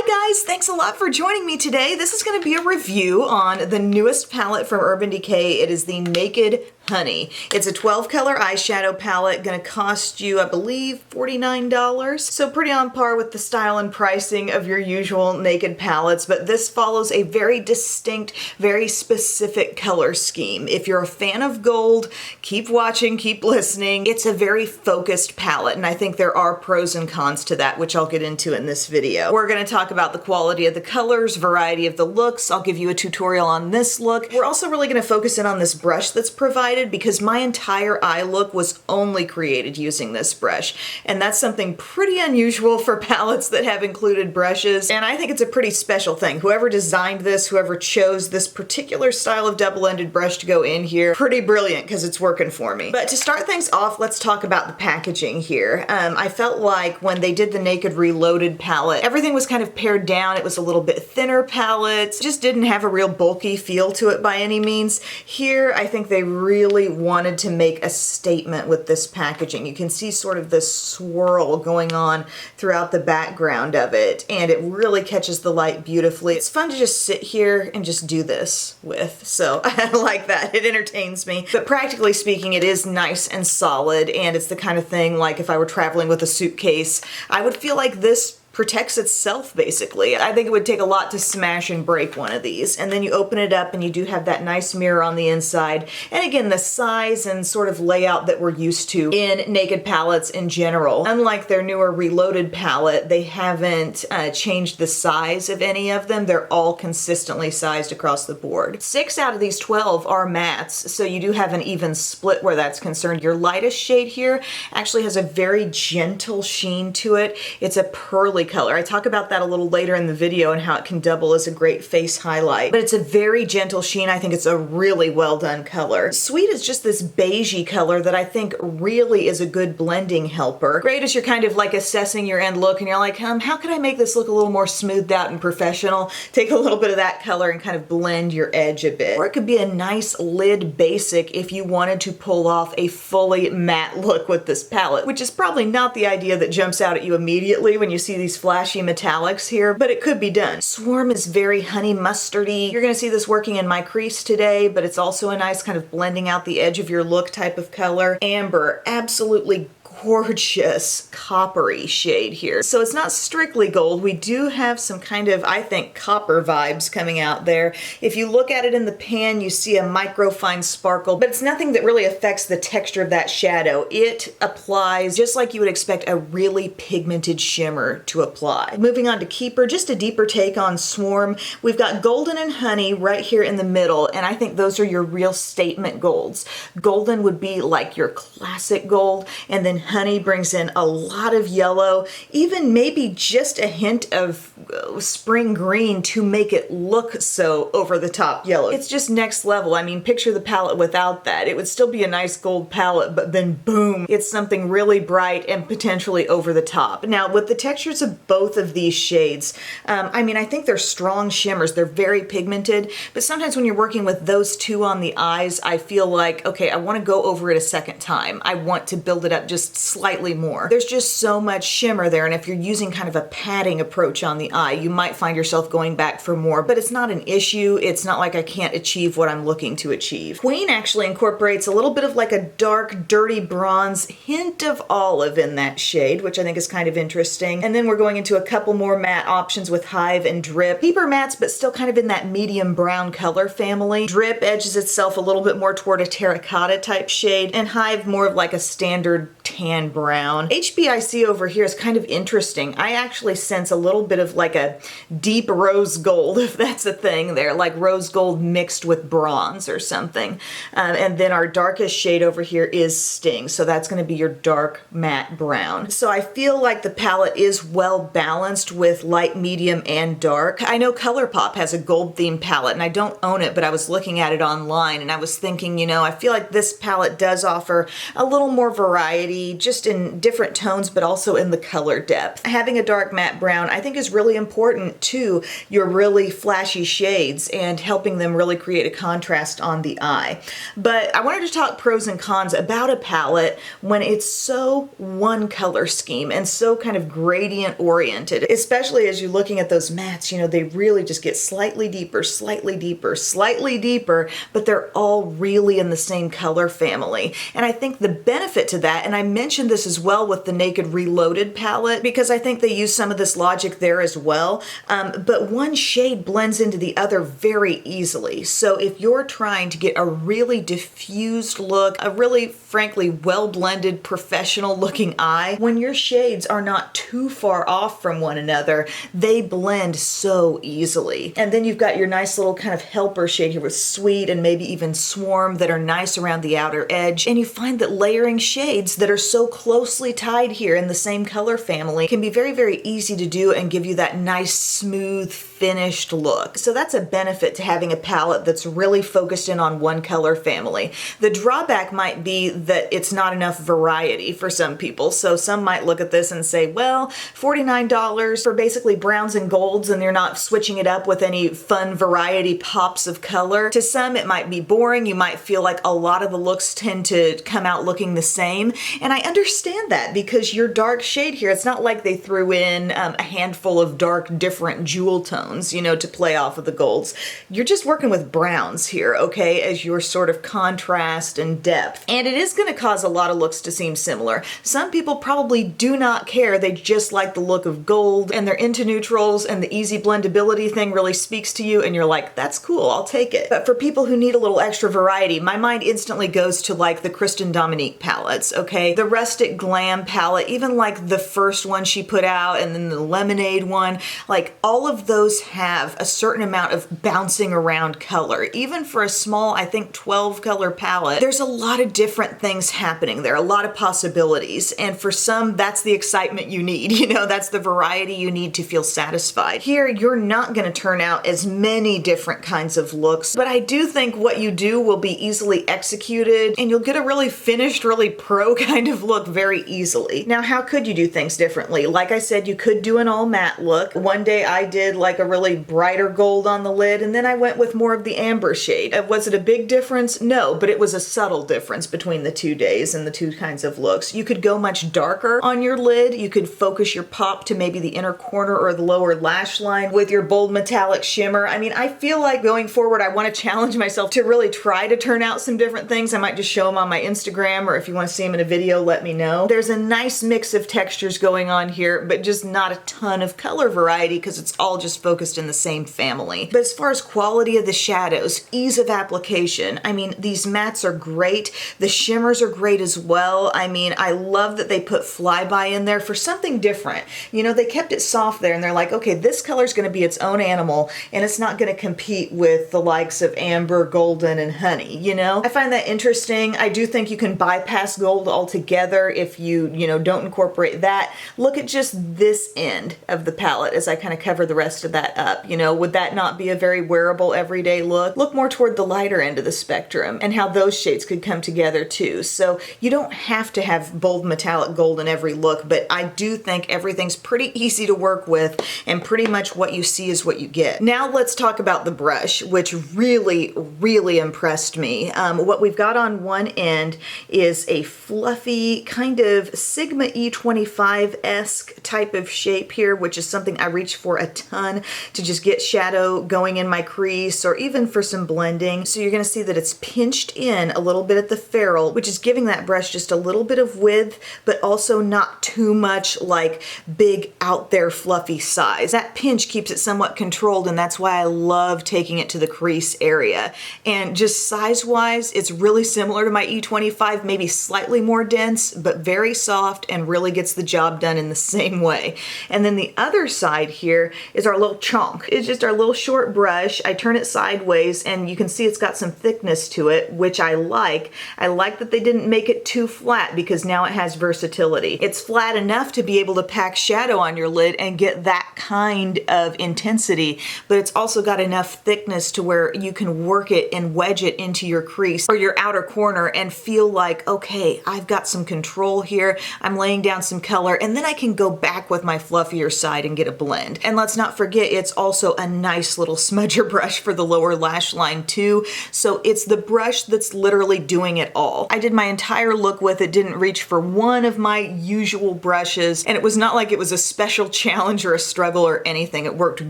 Hi guys, thanks a lot for joining me today. This is going to be a review on the newest palette from Urban Decay. It is the Naked Honey. It's a 12 color eyeshadow palette, going to cost you, I believe, $49. So pretty on par with the style and pricing of your usual Naked palettes, but this follows a very distinct, very specific color scheme. If you're a fan of gold, keep watching, keep listening. It's a very focused palette, and I think there are pros and cons to that, which I'll get into in this video. We're going to talk about the quality of the colors, variety of the looks. I'll give you a tutorial on this look. We're also really going to focus in on this brush that's provided, because my entire eye look was only created using this brush, and that's something pretty unusual for palettes that have included brushes, and I think it's a pretty special thing. Whoever designed this, whoever chose this particular style of double-ended brush to go in here, pretty brilliant because it's working for me. But to start things off, let's talk about the packaging here. I felt like when they did the Naked Reloaded palette, everything was kind of pared down. It was a little bit thinner palette, just didn't have a real bulky feel to it by any means. Here, I think they really wanted to make a statement with this packaging. You can see sort of this swirl going on throughout the background of it, and it really catches the light beautifully. It's fun to just sit here and just do this with, so I like that. It entertains me. But practically speaking, it is nice and solid, and it's the kind of thing like if I were traveling with a suitcase, I would feel like this protects itself, basically. I think it would take a lot to smash and break one of these. And then you open it up and you do have that nice mirror on the inside. And again, the size and sort of layout that we're used to in Naked palettes in general. Unlike their newer Reloaded palette, they haven't changed the size of any of them. They're all consistently sized across the board. 6 out of these 12 are mattes, so you do have an even split where that's concerned. Your lightest shade here actually has a very gentle sheen to it. It's a pearly color. I talk about that a little later in the video and how it can double as a great face highlight. But it's a very gentle sheen. I think it's a really well done color. Sweet is just this beigey color that I think really is a good blending helper. Great as you're kind of like assessing your end look and you're like, how can I make this look a little more smoothed out and professional? Take a little bit of that color and kind of blend your edge a bit. Or it could be a nice lid basic if you wanted to pull off a fully matte look with this palette, which is probably not the idea that jumps out at you immediately when you see these flashy metallics here, but it could be done. Swarm is very honey mustardy. You're going to see this working in my crease today, but it's also a nice kind of blending out the edge of your look type of color. Amber, absolutely gorgeous coppery shade here. So it's not strictly gold. We do have some kind of, I think, copper vibes coming out there. If you look at it in the pan, you see a micro fine sparkle, but it's nothing that really affects the texture of that shadow. It applies just like you would expect a really pigmented shimmer to apply. Moving on to Keeper, just a deeper take on Swarm. We've got Golden and Honey right here in the middle, and I think those are your real statement golds. Golden would be like your classic gold, and then Honey brings in a lot of yellow, even maybe just a hint of spring green to make it look so over the top yellow. It's just next level. I mean, picture the palette without that. It would still be a nice gold palette, but then boom, it's something really bright and potentially over the top. Now, with the textures of both of these shades, I mean, I think they're strong shimmers. They're very pigmented, but sometimes when you're working with those two on the eyes, I feel like, okay, I want to go over it a second time. I want to build it up just slightly more. There's just so much shimmer there, and if you're using kind of a padding approach on the eye, you might find yourself going back for more, but it's not an issue. It's not like I can't achieve what I'm looking to achieve. Queen actually incorporates a little bit of like a dark, dirty bronze, hint of olive in that shade, which I think is kind of interesting. And then we're going into a couple more matte options with Hive and Drip. Deeper mattes, but still kind of in that medium brown color family. Drip edges itself a little bit more toward a terracotta type shade, and Hive more of like a standard tan brown. HBIC over here is kind of interesting. I actually sense a little bit of like a deep rose gold, if that's a thing there, like rose gold mixed with bronze or something. And then our darkest shade over here is Sting, so that's going to be your dark matte brown. So I feel like the palette is well balanced with light, medium, and dark. I know ColourPop has a gold themed palette, and I don't own it, but I was looking at it online, and I was thinking, you know, I feel like this palette does offer a little more variety, just in different tones, but also in the color depth. Having a dark matte brown, I think, is really important to your really flashy shades and helping them really create a contrast on the eye. But I wanted to talk pros and cons about a palette when it's so one color scheme and so kind of gradient oriented, especially as you're looking at those mattes, you know, they really just get slightly deeper, slightly deeper, slightly deeper, but they're all really in the same color family. And I think the benefit to that, and I mentioned this as well with the Naked Reloaded palette, because I think they use some of this logic there as well, but one shade blends into the other very easily. So if you're trying to get a really diffused look, a really, frankly, well-blended, professional-looking eye, when your shades are not too far off from one another, they blend so easily. And then you've got your nice little kind of helper shade here with Sweet and maybe even Swarm that are nice around the outer edge. And you find that layering shades that are so closely tied here in the same color family can be very, very easy to do and give you that nice, smooth, finished look. So that's a benefit to having a palette that's really focused in on one color family. The drawback might be that it's not enough variety for some people. So some might look at this and say, well, $49 for basically browns and golds, and you're not switching it up with any fun variety pops of color. To some, it might be boring. You might feel like a lot of the looks tend to come out looking the same. And I understand that, because your dark shade here, it's not like they threw in a handful of dark, different jewel tones, you know, to play off of the golds. You're just working with browns here, okay, as your sort of contrast and depth. And it is going to cause a lot of looks to seem similar. Some people probably do not care. They just like the look of gold and they're into neutrals, and the easy blendability thing really speaks to you and you're like, that's cool, I'll take it. But for people who need a little extra variety, my mind instantly goes to like the Kristen Dominique palettes, okay? The Rustic Glam palette, even like the first one she put out and then the Lemonade one, like all of those have a certain amount of bouncing around color. Even for a small, I think 12 color palette, there's a lot of different things happening there, a lot of possibilities. And for some, that's the excitement you need, you know, that's the variety you need to feel satisfied. Here, you're not gonna turn out as many different kinds of looks, but I do think what you do will be easily executed and you'll get a really finished, really pro kind of look very easily. Now, how could you do things differently? Like I said, you could do an all matte look. One day I did like a really brighter gold on the lid, and then I went with more of the amber shade. Was it a big difference? No, but it was a subtle difference between the 2 days and the two kinds of looks. You could go much darker on your lid. You could focus your pop to maybe the inner corner or the lower lash line with your bold metallic shimmer. I mean, I feel like going forward, I want to challenge myself to really try to turn out some different things. I might just show them on my Instagram, or if you want to see them in a video, let me know. There's a nice mix of textures going on here, but just not a ton of color variety because it's all just focused in the same family. But as far as quality of the shadows, ease of application, I mean, these mattes are great. The shimmers are great as well. I mean, I love that they put Flyby in there for something different. You know, they kept it soft there and they're like, okay, this color is going to be its own animal and it's not going to compete with the likes of Amber, Golden, and Honey, you know? I find that interesting. I do think you can bypass gold altogether if you know, don't incorporate that. Look at just this end of the palette as I kind of cover the rest of that up. You know, would that not be a very wearable everyday look? Look more toward the lighter end of the spectrum and how those shades could come together too. So you don't have to have bold metallic gold in every look, but I do think everything's pretty easy to work with and pretty much what you see is what you get. Now let's talk about the brush, which really, really impressed me. What we've got on one end is a fluffy kind of Sigma E25-esque type of shape here, which is something I reach for a ton to just get shadow going in my crease or even for some blending. So you're going to see that it's pinched in a little bit at the ferrule, which is giving that brush just a little bit of width, but also not too much like big out there fluffy size. That pinch keeps it somewhat controlled, and that's why I love taking it to the crease area. And just size-wise, it's really similar to my E25, maybe slightly more dense, but very soft and really gets the job done in the same way. And then the other side here is our little chonk. It's just our little short brush. I turn it sideways and you can see it's got some thickness to it, which I like. I like that they didn't make it too flat because now it has versatility. It's flat enough to be able to pack shadow on your lid and get that kind of intensity, but it's also got enough thickness to where you can work it and wedge it into your crease or your outer corner and feel like, okay, I've got some some control here. I'm laying down some color, and then I can go back with my fluffier side and get a blend. And let's not forget, it's also a nice little smudger brush for the lower lash line too. So it's the brush that's literally doing it all. I did my entire look with it, didn't reach for one of my usual brushes, and it was not like it was a special challenge or a struggle or anything. It worked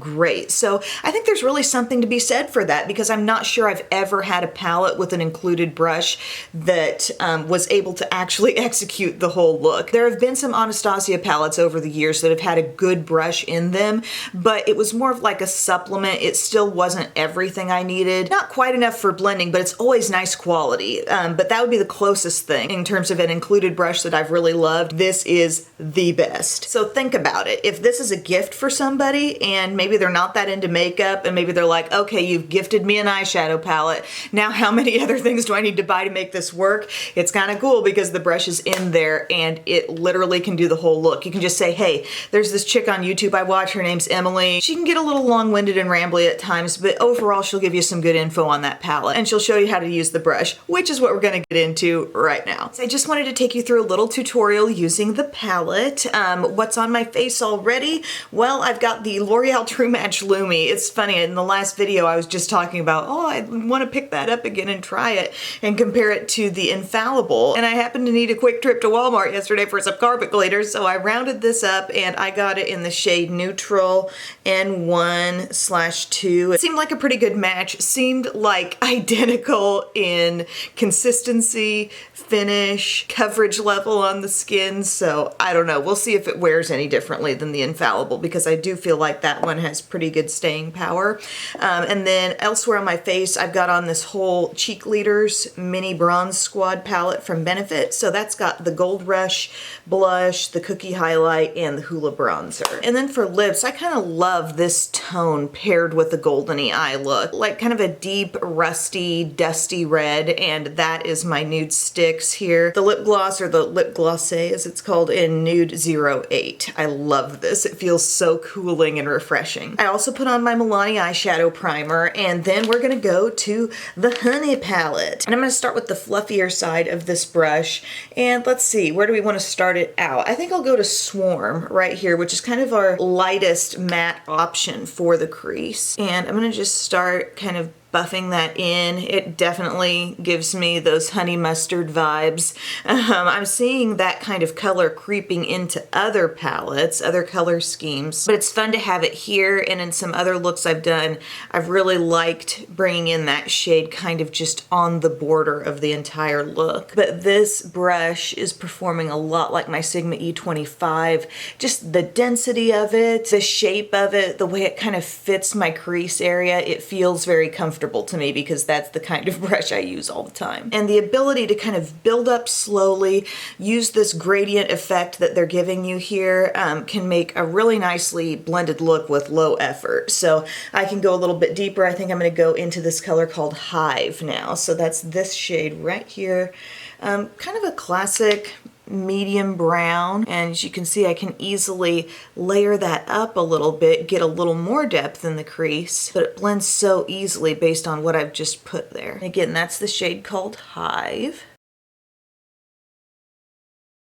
great. So I think there's really something to be said for that, because I'm not sure I've ever had a palette with an included brush that was able to actually execute the whole look. There have been some Anastasia palettes over the years that have had a good brush in them, but it was more of like a supplement. It still wasn't everything I needed. Not quite enough for blending, but it's always nice quality. But that would be the closest thing in terms of an included brush that I've really loved. This is the best. So think about it. If this is a gift for somebody and maybe they're not that into makeup and maybe they're like, okay, you've gifted me an eyeshadow palette. Now how many other things do I need to buy to make this work? It's kind of cool because the brush is in there and it literally can do the whole look. You can just say, hey, there's this chick on YouTube I watch, her name's Emily. She can get a little long-winded and rambly at times, but overall she'll give you some good info on that palette and she'll show you how to use the brush, which is what we're gonna get into right now. So I just wanted to take you through a little tutorial using the palette. What's on my face already? Well, I've got the L'Oreal True Match Lumi. It's funny, in the last video I was just talking about, oh, I want to pick that up again and try it and compare it to the Infallible. And I happened to need a quick trip to Walmart yesterday for some carpet cleaners, so I rounded this up and I got it in the shade Neutral N1/2. It seemed like a pretty good match. Seemed like identical in consistency, finish, coverage level on the skin, so I don't know. We'll see if it wears any differently than the Infallible, because I do feel like that one has pretty good staying power. And then elsewhere on my face, I've got on this whole Cheekleaders Mini Bronze Squad palette from Benefit. So that's got the Gold Rush blush, the Cookie highlight, and the Hoola bronzer. And then for lips, I kind of love this tone paired with the goldeny eye look. Like kind of a deep, rusty, dusty red, and that is my Nude Sticks here. The lip gloss, or the lip glossé as it's called, in Nude 08. I love this. It feels so cooling and refreshing. I also put on my Milani eyeshadow primer, and then we're gonna go to the Honey palette. And I'm gonna start with the fluffier side of this brush, and let's see, where do we want to start it out? I think I'll go to Swarm right here, which is kind of our lightest matte option for the crease. And I'm gonna just start kind of buffing that in. It definitely gives me those honey mustard vibes. I'm seeing that kind of color creeping into other palettes, other color schemes, but it's fun to have it here. And in some other looks I've done, I've really liked bringing in that shade kind of just on the border of the entire look. But this brush is performing a lot like my Sigma E25. Just the density of it, the shape of it, the way it kind of fits my crease area, it feels very comfortable to me because that's the kind of brush I use all the time. And the ability to kind of build up slowly, use this gradient effect that they're giving you here, can make a really nicely blended look with low effort. So I can go a little bit deeper. I think I'm going to go into this color called Hive now. So that's this shade right here. Kind of a classic medium brown, and as you can see, I can easily layer that up a little bit, get a little more depth in the crease, but it blends so easily based on what I've just put there. Again, that's the shade called Hive.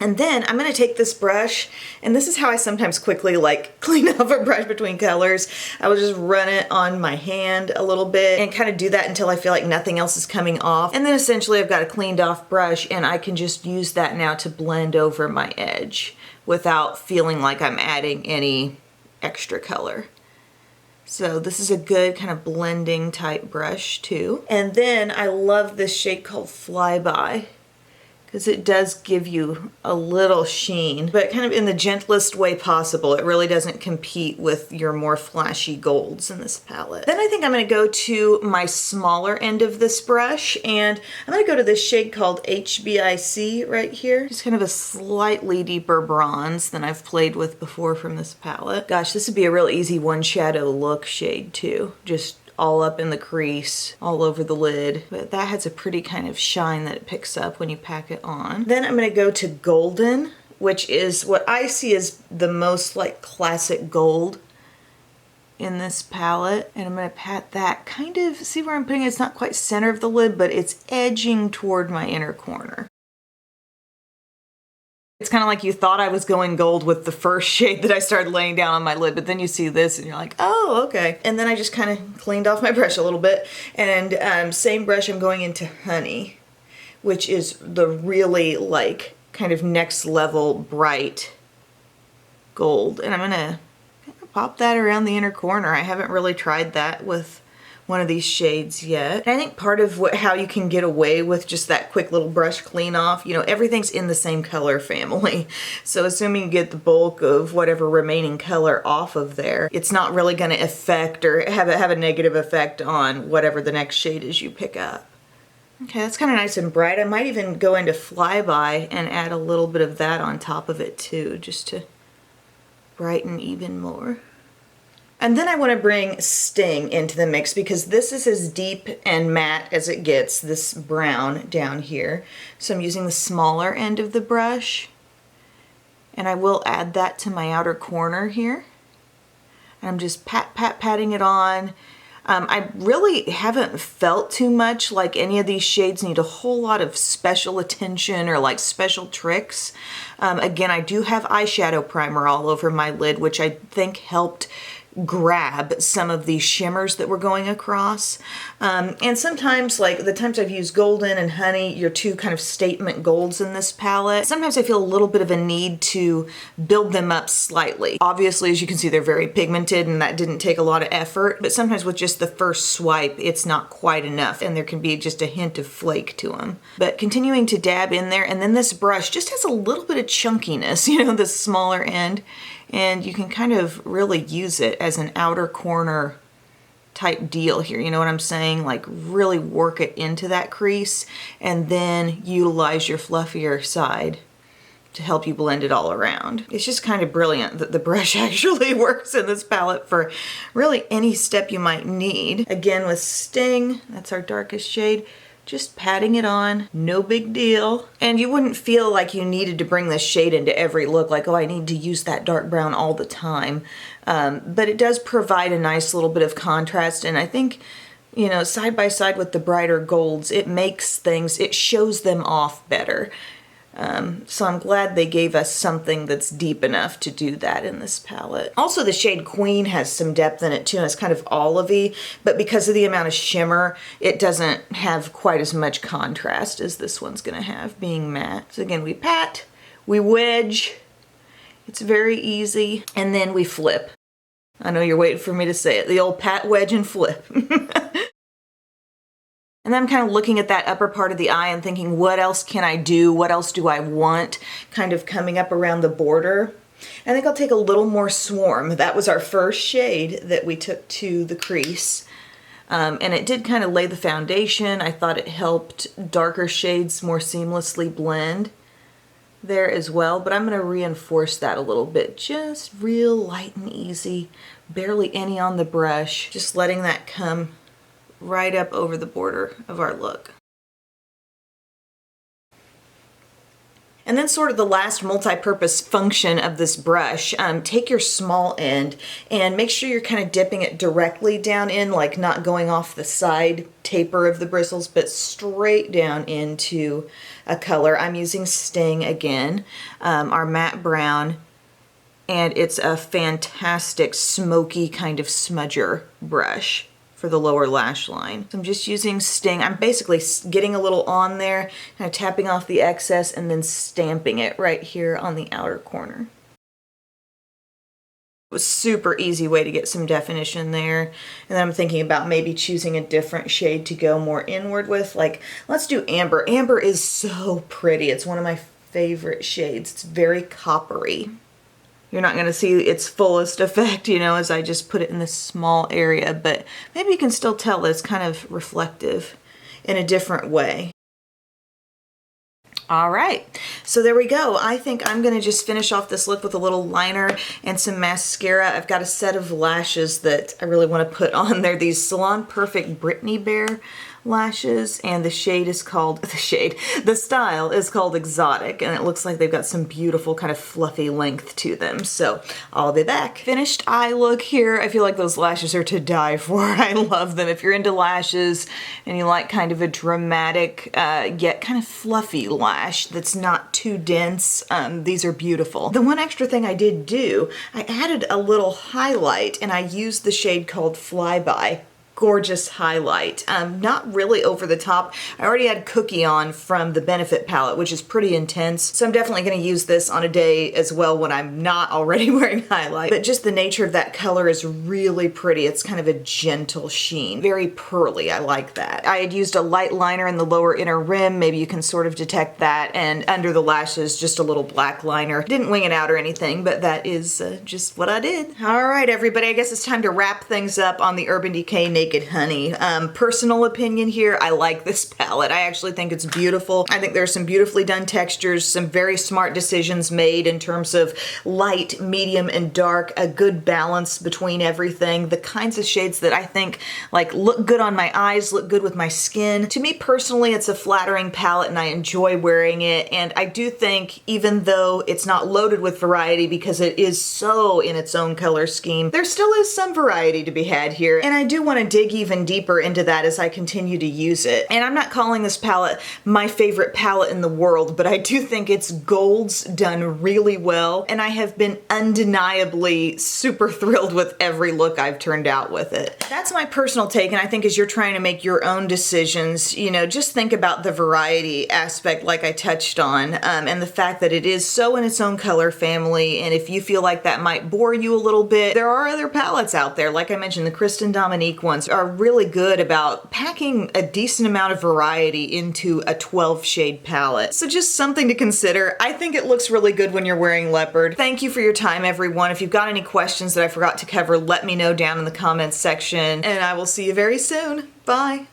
And then I'm gonna take this brush, and this is how I sometimes quickly like clean off a brush between colors. I will just run it on my hand a little bit and kind of do that until I feel like nothing else is coming off. And then essentially I've got a cleaned off brush, and I can just use that now to blend over my edge without feeling like I'm adding any extra color. So this is a good kind of blending type brush too. And then I love this shade called Flyby, because it does give you a little sheen, but kind of in the gentlest way possible. It really doesn't compete with your more flashy golds in this palette. Then I think I'm gonna go to my smaller end of this brush, and I'm gonna go to this shade called HBIC right here. Just kind of a slightly deeper bronze than I've played with before from this palette. Gosh, this would be a real easy one shadow look shade too. Just all up in the crease, all over the lid. But that has a pretty kind of shine that it picks up when you pack it on. Then I'm gonna go to Golden, which is what I see as the most like classic gold in this palette. And I'm gonna pat that kind of, see where I'm putting it? It's not quite center of the lid, but it's edging toward my inner corner. It's kind of like you thought I was going gold with the first shade that I started laying down on my lid, but then you see this and you're like, oh, okay. And then I just kind of cleaned off my brush a little bit. And same brush, I'm going into Honey, which is the really like kind of next level bright gold. And I'm gonna pop that around the inner corner. I haven't really tried that with one of these shades yet. And I think part of how you can get away with just that quick little brush clean off, you know, everything's in the same color family. So assuming you get the bulk of whatever remaining color off of there, it's not really gonna affect or have a negative effect on whatever the next shade is you pick up. Okay, that's kind of nice and bright. I might even go into Flyby and add a little bit of that on top of it too, just to brighten even more. And then I want to bring Sting into the mix because this is as deep and matte as it gets, this brown down here. So I'm using the smaller end of the brush, and I will add that to my outer corner here. And I'm just patting it on. I really haven't felt too much like any of these shades need a whole lot of special attention or like special tricks. Again, I do have eyeshadow primer all over my lid, which I think helped grab some of these shimmers that we're going across. And sometimes, like the times I've used Golden and Honey, your two kind of statement golds in this palette, sometimes I feel a little bit of a need to build them up slightly. Obviously, as you can see, they're very pigmented and that didn't take a lot of effort, but sometimes with just the first swipe, it's not quite enough and there can be just a hint of flake to them. But continuing to dab in there, and then this brush just has a little bit of chunkiness, you know, the smaller end. And you can kind of really use it as an outer corner type deal here. You know what I'm saying? Like really work it into that crease and then utilize your fluffier side to help you blend it all around. It's just kind of brilliant that the brush actually works in this palette for really any step you might need. Again with Sting, that's our darkest shade. Just patting it on, no big deal. And you wouldn't feel like you needed to bring this shade into every look, like, oh, I need to use that dark brown all the time. But it does provide a nice little bit of contrast, and I think, you know, side by side with the brighter golds, it makes things, it shows them off better. So I'm glad they gave us something that's deep enough to do that in this palette. Also, the shade Queen has some depth in it too, and it's kind of olivey, but because of the amount of shimmer, it doesn't have quite as much contrast as this one's gonna have, being matte. So again, we pat, we wedge, it's very easy, and then we flip. I know you're waiting for me to say it, the old pat, wedge, and flip. And then I'm kind of looking at that upper part of the eye and thinking, what else can I do? What else do I want? Kind of coming up around the border. I think I'll take a little more Swarm. That was our first shade that we took to the crease. And it did kind of lay the foundation. I thought it helped darker shades more seamlessly blend there as well, but I'm going to reinforce that a little bit. Just real light and easy, barely any on the brush. Just letting that come right up over the border of our look. And then sort of the last multi-purpose function of this brush, take your small end and make sure you're kind of dipping it directly down in, like not going off the side taper of the bristles, but straight down into a color. I'm using Sting again, our matte brown, and it's a fantastic smoky kind of smudger brush for the lower lash line. So I'm just using Sting. I'm basically getting a little on there, kind of tapping off the excess and then stamping it right here on the outer corner. It was a super easy way to get some definition there. And then I'm thinking about maybe choosing a different shade to go more inward with. Like, let's do Amber. Amber is so pretty. It's one of my favorite shades. It's very coppery. You're not going to see its fullest effect, you know, as I just put it in this small area, but maybe you can still tell that it's kind of reflective in a different way. All right, so there we go. I think I'm going to just finish off this look with a little liner and some mascara. I've got a set of lashes that I really want to put on there. These Salon Perfect Brittany Bear lashes, and the shade is called, the style is called Exotic, and it looks like they've got some beautiful kind of fluffy length to them. So I'll be back. Finished eye look here. I feel like those lashes are to die for. I love them. If you're into lashes and you like kind of a dramatic yet kind of fluffy lash that's not too dense, these are beautiful. The one extra thing I did do, I added a little highlight, and I used the shade called Flyby. Gorgeous highlight. Not really over the top. I already had Cookie on from the Benefit palette, which is pretty intense. So I'm definitely going to use this on a day as well when I'm not already wearing highlight. But just the nature of that color is really pretty. It's kind of a gentle sheen. Very pearly. I like that. I had used a light liner in the lower inner rim. Maybe you can sort of detect that. And under the lashes, just a little black liner. Didn't wing it out or anything, but that is just what I did. All right, everybody. I guess it's time to wrap things up on the Urban Decay Naked Honey. Personal opinion here, I like this palette. I actually think it's beautiful. I think there's some beautifully done textures, some very smart decisions made in terms of light, medium, and dark, a good balance between everything, the kinds of shades that I think like look good on my eyes, look good with my skin. To me personally, it's a flattering palette and I enjoy wearing it, and I do think even though it's not loaded with variety because it is so in its own color scheme, there still is some variety to be had here, and I do want to dig even deeper into that as I continue to use it. And I'm not calling this palette my favorite palette in the world, but I do think its golds done really well, and I have been undeniably super thrilled with every look I've turned out with it. That's my personal take, and I think as you're trying to make your own decisions, you know, just think about the variety aspect like I touched on, and the fact that it is so in its own color family, and if you feel like that might bore you a little bit, there are other palettes out there. Like I mentioned, the Kristen Dominique ones are really good about packing a decent amount of variety into a 12 shade palette. So just something to consider. I think it looks really good when you're wearing leopard. Thank you for your time, everyone. If you've got any questions that I forgot to cover, let me know down in the comments section, and I will see you very soon. Bye.